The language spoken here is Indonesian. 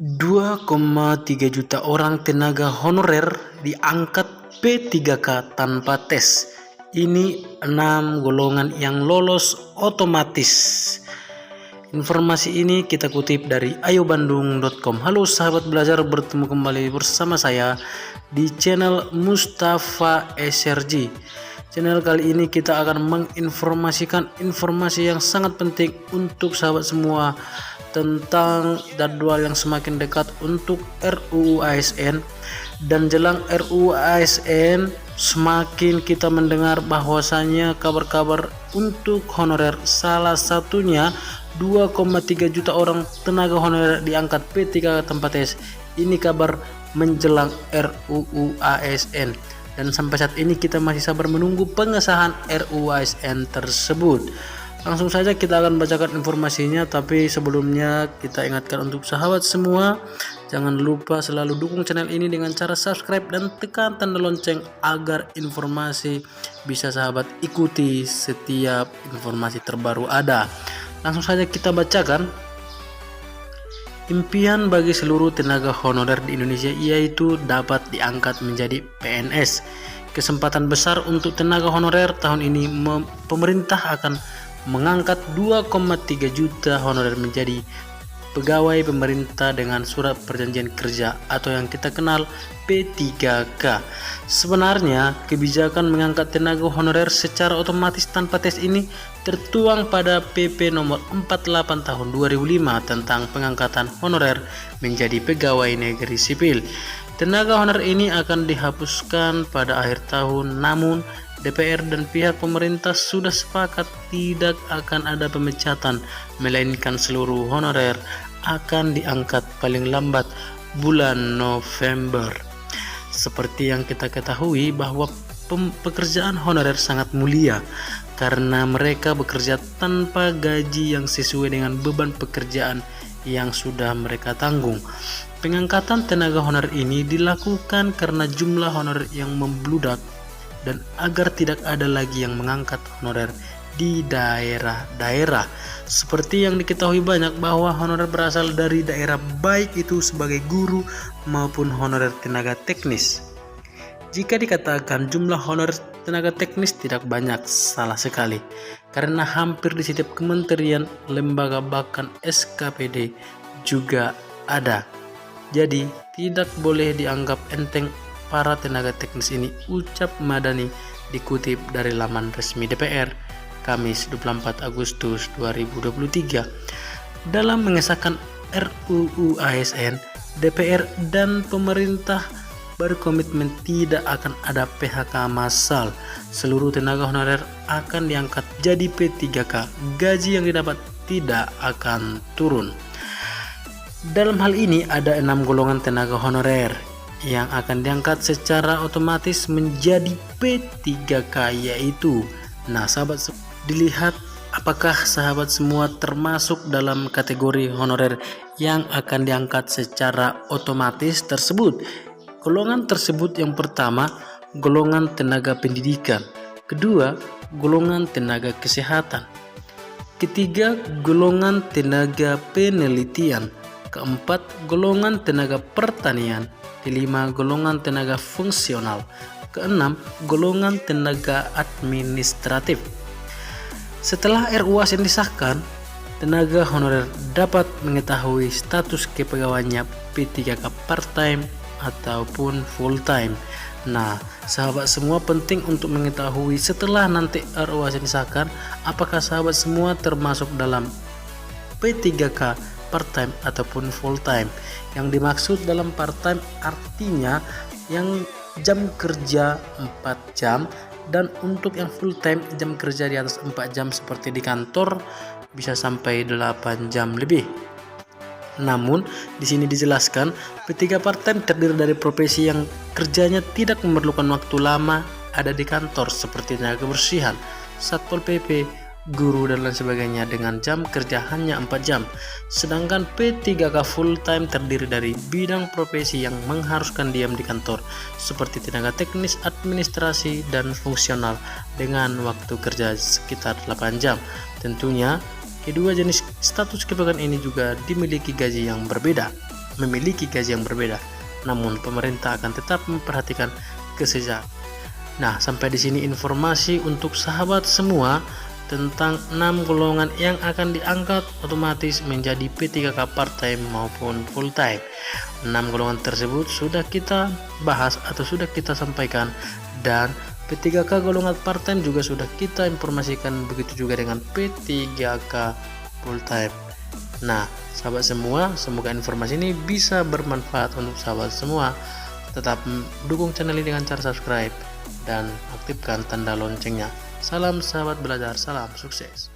2,3 juta orang tenaga honorer diangkat P3K tanpa tes. Ini 6 golongan yang lolos otomatis. Informasi ini kita kutip dari ayobandung.com. Halo sahabat belajar, bertemu kembali bersama saya di channel Mustafa SRG. Channel kali ini kita akan menginformasikan informasi yang sangat penting untuk sahabat semua tentang jadwal yang semakin dekat untuk RUU ASN. Dan jelang RUU ASN semakin kita mendengar bahwasannya kabar-kabar untuk honorer, salah satunya 2,3 juta orang tenaga honorer diangkat P3K tanpa tes. Ini kabar menjelang RUU ASN, dan sampai saat ini kita masih sabar menunggu pengesahan RUU ASN tersebut. Langsung saja kita akan bacakan informasinya, tapi sebelumnya kita ingatkan untuk sahabat semua, jangan lupa selalu dukung channel ini dengan cara subscribe dan tekan tanda lonceng agar informasi bisa sahabat ikuti setiap informasi terbaru ada. Langsung saja kita bacakan. Impian bagi seluruh tenaga honorer di Indonesia yaitu dapat diangkat menjadi PNS. Kesempatan besar untuk tenaga honorer tahun ini, pemerintah akan mengangkat 2,3 juta honorer menjadi pegawai pemerintah dengan surat perjanjian kerja atau yang kita kenal P3K. Sebenarnya kebijakan mengangkat tenaga honorer secara otomatis tanpa tes ini tertuang pada PP nomor 48 tahun 2005 tentang pengangkatan honorer menjadi pegawai negeri sipil. Tenaga honorer ini akan dihapuskan pada akhir tahun, namun DPR dan pihak pemerintah sudah sepakat tidak akan ada pemecatan, melainkan seluruh honorer akan diangkat paling lambat bulan November. Seperti yang kita ketahui bahwa pekerjaan honorer sangat mulia karena mereka bekerja tanpa gaji yang sesuai dengan beban pekerjaan yang sudah mereka tanggung. Pengangkatan tenaga honorer ini dilakukan karena jumlah honorer yang membludak dan agar tidak ada lagi yang mengangkat honorer di daerah-daerah. Seperti yang diketahui banyak bahwa honorer berasal dari daerah, baik itu sebagai guru maupun honorer tenaga teknis. Jika dikatakan jumlah honorer tenaga teknis tidak banyak, salah sekali, karena hampir di setiap kementerian, lembaga bahkan SKPD juga ada. Jadi tidak boleh dianggap enteng para tenaga teknis ini, ucap Madani dikutip dari laman resmi DPR Kamis 24 Agustus 2023. Dalam mengesahkan RUU ASN, DPR dan pemerintah berkomitmen tidak akan ada PHK massal. Seluruh tenaga honorer akan diangkat jadi P3K. Gaji yang didapat tidak akan turun. Dalam hal ini ada 6 golongan tenaga honorer yang akan diangkat secara otomatis menjadi P3K, yaitu, nah sahabat, dilihat apakah sahabat semua termasuk dalam kategori honorer yang akan diangkat secara otomatis tersebut. Golongan tersebut yang pertama, golongan tenaga pendidikan; kedua, golongan tenaga kesehatan; ketiga, golongan tenaga penelitian; keempat, golongan tenaga pertanian; kelima, golongan tenaga fungsional; keenam, golongan tenaga administratif. Setelah RUU ASN disahkan, tenaga honorer dapat mengetahui status kepegawaiannya P3K part-time ataupun full-time. Nah, sahabat semua penting untuk mengetahui setelah nanti RUU ASN disahkan, apakah sahabat semua termasuk dalam P3K part-time ataupun full-time. Yang dimaksud dalam part-time artinya yang jam kerja 4 jam, dan untuk yang full-time jam kerja di atas 4 jam seperti di kantor bisa sampai 8 jam lebih. Namun di sini dijelaskan P3 part-time terdiri dari profesi yang kerjanya tidak memerlukan waktu lama ada di kantor seperti tenaga kebersihan, Satpol PP, guru dan lain sebagainya dengan jam kerja hanya 4 jam. Sedangkan P3K full time terdiri dari bidang profesi yang mengharuskan diam di kantor seperti tenaga teknis, administrasi, dan fungsional dengan waktu kerja sekitar 8 jam. Tentunya kedua jenis status kepegawaian ini juga dimiliki gaji yang berbeda. memiliki gaji yang berbeda, namun pemerintah akan tetap memperhatikan kesejahteraan. Nah, sampai di sini informasi untuk sahabat semua tentang 6 golongan yang akan diangkat otomatis menjadi P3K part-time maupun full-time. 6 golongan tersebut sudah kita bahas atau sudah kita sampaikan, dan P3K golongan part-time juga sudah kita informasikan, begitu juga dengan P3K full-time. Nah, sahabat semua, semoga informasi ini bisa bermanfaat untuk sahabat semua. Tetap dukung channel ini dengan cara subscribe dan aktifkan tanda loncengnya. Salam sahabat belajar, salam sukses.